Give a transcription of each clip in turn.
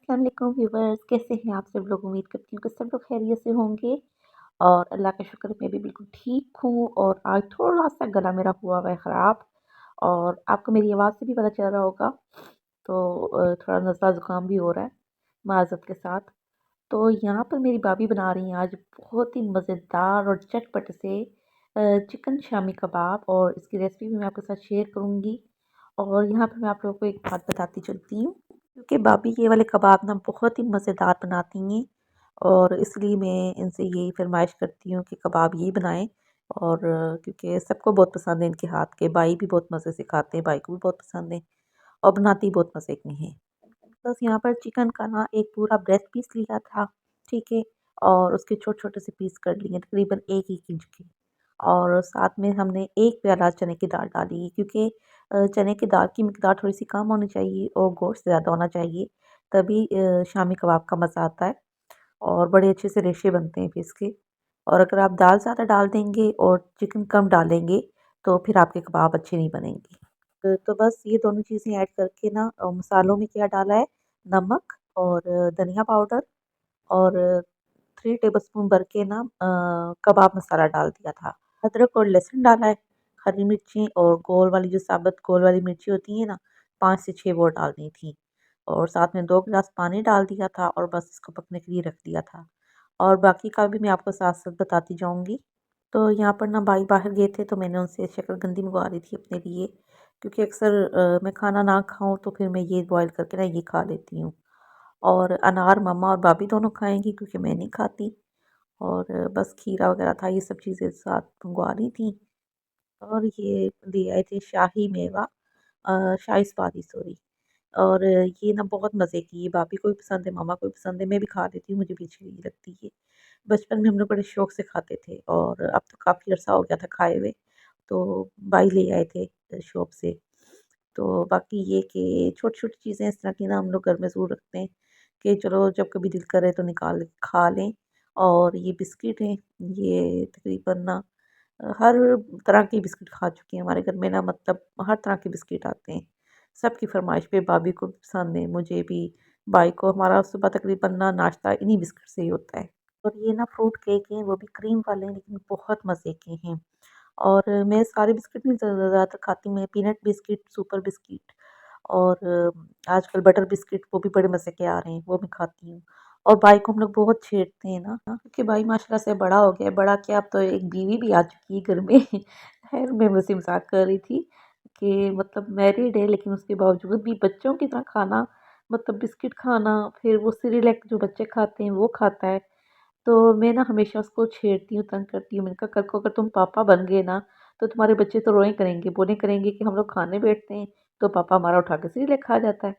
अस्सलाम वालेकुम व्यूवर्स, कैसे हैं आप सब लोग। उम्मीद करती हूँ कि सब लोग खैरियत से होंगे और अल्लाह का शुक्र मैं भी बिल्कुल ठीक हूँ। और आज थोड़ा-सा गला मेरा हुआ है ख़राब और आपको मेरी आवाज़ से भी पता चल रहा होगा। तो थोड़ा नज़ला ज़ुकाम भी हो रहा है माज़रत के साथ। तो यहाँ पर मेरी भाभी बना रही हैं आज बहुत ही मज़ेदार और चटपटे से चिकन शामी कबाब और इसकी रेसिपी भी मैं आपके साथ शेयर करूँगी। और यहाँ पे मैं आप लोगों को एक बात बताती चलती हूँ, क्योंकि भाभी ये वाले कबाब ना बहुत ही मज़ेदार बनाती हैं और इसलिए मैं इनसे यही फ़रमाइश करती हूँ कि कबाब ये बनाएँ। और क्योंकि सबको बहुत पसंद है इनके हाथ के, भाई भी बहुत मज़े से खाते हैं, भाई को भी बहुत पसंद है और बनाती बहुत मज़े की हैं। बस यहाँ पर चिकन का ना एक पूरा ब्रेस्ट पीस लिया था, ठीक है? और उसके छोटे-छोटे से पीस कर लिए तकरीबन 1-1 इंच के। और साथ में हमने 1 प्याला चने की दाल डाली क्योंकि चने की दाल की मिकदार थोड़ी-सी कम होनी चाहिए और गोश्त ज़्यादा होना चाहिए, तभी शामी कबाब का मज़ा आता है और बड़े अच्छे से रेशे बनते हैं फिर इसके। और अगर आप दाल ज़्यादा डाल देंगे और चिकन कम डालेंगे, तो फिर आपके कबाब अच्छे नहीं बनेंगे। तो बस ये दोनों चीज़ें ऐड करके ना मसालों में क्या डाला है, नमक और धनिया पाउडर और 3 टेबलस्पून भर के ना कबाब मसाला डाल दिया था। अदरक और लहसुन डाला है, हरी मिर्ची और गोल वाली जो साबुत गोल वाली मिर्ची होती है ना, 5 से 6 वो डालनी थी। और साथ में 2 गिलास पानी डाल दिया था और बस इसको पकने के लिए रख दिया था। और बाकी का भी मैं आपको साथ-साथ बताती जाऊँगी। तो यहाँ पर ना भाई बाहर गए थे तो मैंने उनसे शक्करकंदी मंगवा रही थी अपने लिए, क्योंकि अक्सर मैं खाना ना खाऊँ तो फिर मैं ये बॉयल करके ना ये खा लेती हूँ। और अनार मम्मा और भाभी दोनों खाएँगी क्योंकि मैं नहीं खाती। और बस खीरा वगैरह था, ये सब चीज़ें साथ मंगवा रही थी। और ये ले आए थे शाही मेवा, शाही सुपारी सॉरी। और ये ना बहुत मज़े की है, भाभी को भी पसंद है, मम्मा को भी पसंद है, मैं भी खा लेती हूँ, मुझे भी अच्छी लगती है। बचपन में हम लोग बड़े शौक से खाते थे और अब तो काफ़ी अरसा हो गया था खाए हुए, तो भाई ले आए थे शॉप से। तो बाकी ये कि छोटी-छोटी चीज़ें इस तरह की ना हम लोग घर में ज़रूर रखते हैं कि चलो जब कभी दिल करे तो निकाल के खा लें। और ये बिस्किट हैं, ये तकरीबन ना हर तरह की बिस्किट खा चुकी हैं हमारे घर में ना, मतलब हर तरह के बिस्किट आते हैं। सबकी फ़रमाइश पे भाभी को भी पसंद है, मुझे भी, भाई को। हमारा सुबह तकरीबन ना नाश्ता इन्हीं बिस्किट से ही होता है। और ये ना फ्रूट केक हैं, वो भी क्रीम वाले हैं लेकिन बहुत मज़े के हैं। और मैं सारे बिस्किट नहीं ज़्यादातर खाती, मैं पीनट बिस्किट, सुपर बिस्किट और आजकल बटर बिस्किट वो भी बड़े मज़े के आ रहे हैं, वो मैं खाती हूँ। और भाई को हम लोग बहुत छेड़ते हैं ना, क्योंकि भाई माशाल्लाह से बड़ा हो गया है, बड़ा क्या अब तो एक बीवी भी आ चुकी है घर में। खैर मैं वैसे मज़ाक कर रही थी कि मतलब मैरिड है लेकिन उसके बावजूद भी बच्चों की तरह खाना, मतलब बिस्किट खाना, फिर वो सेरेलैक जो बच्चे खाते हैं वो खाता है। तो मैं ना हमेशा उसको छेड़ती हूँ, तंग करती हूँ। मैंने कहा कल को अगर तुम पापा बन गए ना, तो तुम्हारे बच्चे तो रोएँ करेंगे, बोले करेंगे कि हम लोग खाने बैठते हैं, तो पापा हमारा उठा के सेरेलैक खा जाता है।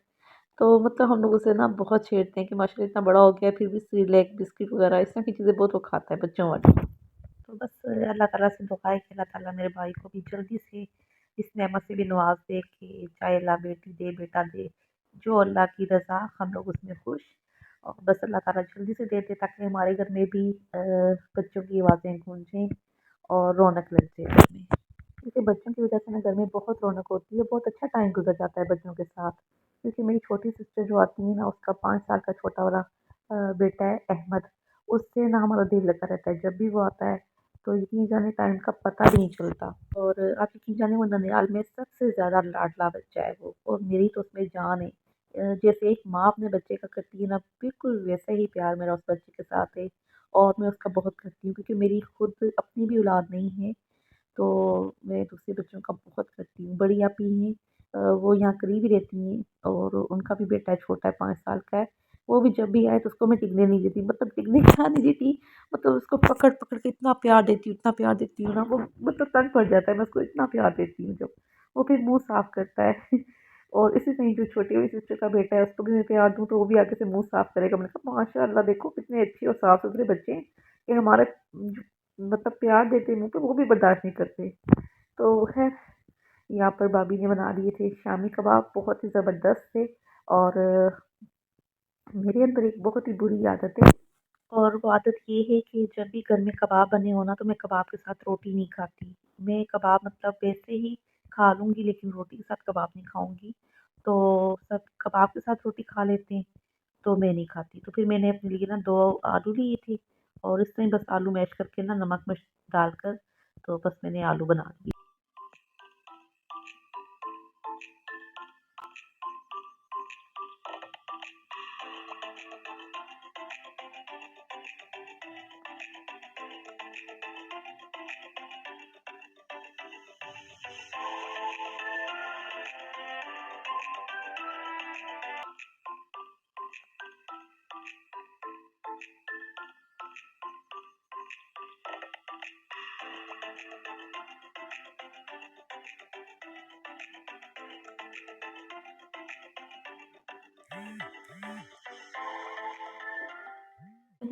तो मतलब हम लोग उसे ना बहुत छेड़ते हैं कि माशाल्लाह इतना बड़ा हो गया है, फिर भी सेरेलैक, बिस्किट वगैरह इस तरह की चीज़ें बहुत वो खाता है, बच्चों वाली। तो बस अल्लाह ताला से दुआ है कि अल्लाह ताला मेरे भाई को भी जल्दी से इस नेमत से भी नवाज़ दे कि चाहे अल्लाह बेटी दे, बेटा दे, जो अल्लाह की रज़ा, हम लोग उसमें खुश। और बस अल्लाह ताला जल्दी से दे दे ताकि हमारे घर में भी बच्चों की आवाज़ें गूंजें और रौनक लग जाए घर में। क्योंकि बच्चों की वजह से ना घर में बहुत रौनक होती है, बहुत अच्छा टाइम गुज़र जाता है बच्चों के साथ। क्योंकि मेरी छोटी सिस्टर जो आती है ना, उसका 5 साल का छोटा वाला बेटा है अहमद, उससे ना हमारा दिल लगा रहता है। जब भी वो आता है तो यकीन जाने टाइम का पता भी नहीं चलता। और आप यकीन जाने वो ननिहाल में सबसे ज़्यादा लाडला बच्चा है वो, और मेरी तो उसमें जान है। जैसे एक माँ अपने बच्चे का करती है ना, बिल्कुल वैसा ही प्यार मेरा उस बच्चे के साथ है। और मैं उसका बहुत करती हूँ क्योंकि मेरी खुद अपनी भी औलाद नहीं है, तो मैं दूसरे बच्चों का बहुत करती हूँ। बड़ी आपी हैं, वो यहाँ करीब ही रहती हैं और उनका भी बेटा छोटा है, 5 साल का है। वो भी जब भी आए तो उसको मैं टिकने नहीं देती, मतलब टिकने क्या नहीं देती, मतलब उसको पकड़-पकड़ के इतना प्यार देती हूँ, इतना प्यार देती हूँ ना, वो मतलब तंग पड़ जाता है, मैं उसको इतना प्यार देती हूँ जब। वो फिर मुँह साफ करता है। और इसी तरह जो छोटी वाली सिस्टर का बेटा है, उसको भी मैं प्यार दूँ तो वो भी आगे से मुँह साफ करेगा। मैंने कहा माशाअल्लाह देखो कितने अच्छे और साफ-सुथरे बच्चे हैं, ये हमारा मतलब प्यार देते हैं मुँह पे, वो भी बर्दाश्त नहीं करते। तो खैर यहाँ पर भाभी ने बना दिए थे शामी कबाब, बहुत ही ज़बरदस्त थे। और मेरे अंदर एक बहुत ही बुरी आदत है और वो आदत ये है कि जब भी घर में कबाब बने हो ना, तो मैं कबाब के साथ रोटी नहीं खाती। मैं कबाब मतलब वैसे ही खा लूँगी, लेकिन रोटी के साथ कबाब नहीं खाऊँगी। तो सब कबाब के साथ रोटी खा लेते हैं, तो मैं नहीं खाती। तो फिर मैंने अपने लिए ना 2 आलू लिए थे और इसमें बस आलू मैश करके ना नमक मिर्च डालकर, तो बस मैंने आलू बना लिए।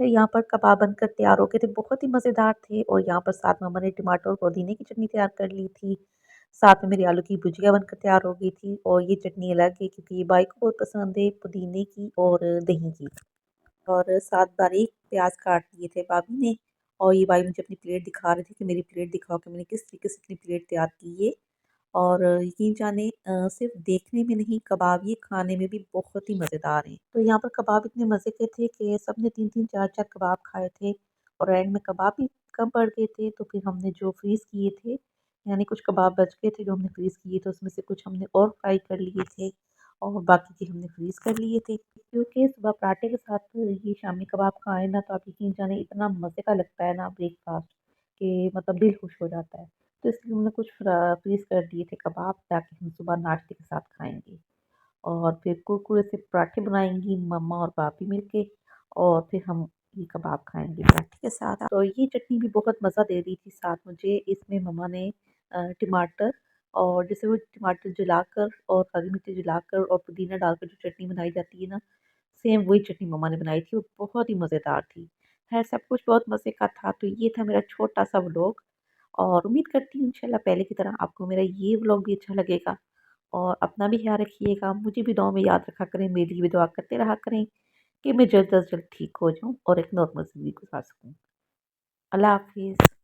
यहाँ पर कबाब बनकर तैयार हो गए थे, बहुत ही मज़ेदार थे और यहाँ पर साथ मम्मा ने टमाटर और पुदीने की चटनी तैयार कर ली थी। साथ में मेरी आलू की भुजिया बनकर तैयार हो गई थी और ये चटनी अलग है क्योंकि ये भाई को बहुत पसंद है, पुदीने की और दही की। और साथ बारीक प्याज काट लिए थे भाभी ने और ये भाई मुझे अपनी प्लेट दिखा रहे थे कि मेरी प्लेट दिखाओ कि मैंने किस तरीके से अपनी प्लेट तैयार की है। और यकीन जाने सिर्फ देखने में नहीं, कबाब ये खाने में भी बहुत ही मज़ेदार हैं। तो यहाँ पर कबाब इतने मज़े के थे कि सबने 3-3 4-4 कबाब खाए थे और एंड में कबाब भी कम पड़ गए थे, तो फिर हमने जो फ्रीज़ किए थे, यानी कुछ कबाब बच गए थे जो हमने फ्रीज़ किए थे, उसमें से कुछ हमने और फ्राई कर लिए थे और बाकी के हमने फ्रीज़ कर लिए थे। क्योंकि सुबह पराठे के साथ ये शामी कबाब खाएँ ना, तो आप यकीन जाने इतना मज़े का लगता है ना ब्रेकफ़ास्ट, कि मतलब दिल खुश हो जाता है। तो इसलिए हमने कुछ फ्रीज़ कर दिए थे कबाब ताकि हम सुबह नाश्ते के साथ खाएँगे। और फिर कुरकुरे से पराठे बनाएँगी मम्मा और भाभी मिलके और फिर हम ये कबाब खाएँगे पराठे के साथ। तो ये चटनी भी बहुत मज़ा दे रही थी साथ मुझे। इसमें मम्मा ने टमाटर और जैसे वो टमाटर जलाकर और हरी मिर्ची जलाकर और पुदीना डालकर जो चटनी बनाई जाती है ना, सेम वही चटनी मम्मा ने बनाई थी और बहुत ही मज़ेदार थी। ख़ैर सब कुछ बहुत मज़े का था। तो ये था मेरा छोटा-सा व्लॉग और उम्मीद करती हूँ इंशाल्लाह पहले की तरह आपको मेरा ये व्लॉग भी अच्छा लगेगा और अपना भी ख्याल रखिएगा। मुझे भी दुआ में याद रखा करें, मेरे लिए भी दुआ करते रहा करें कि मैं जल्द से जल्द ठीक हो जाऊँ और एक नॉर्मल ज़िंदगी गुज़ार सकूँ। अल्लाह हाफ़िज़।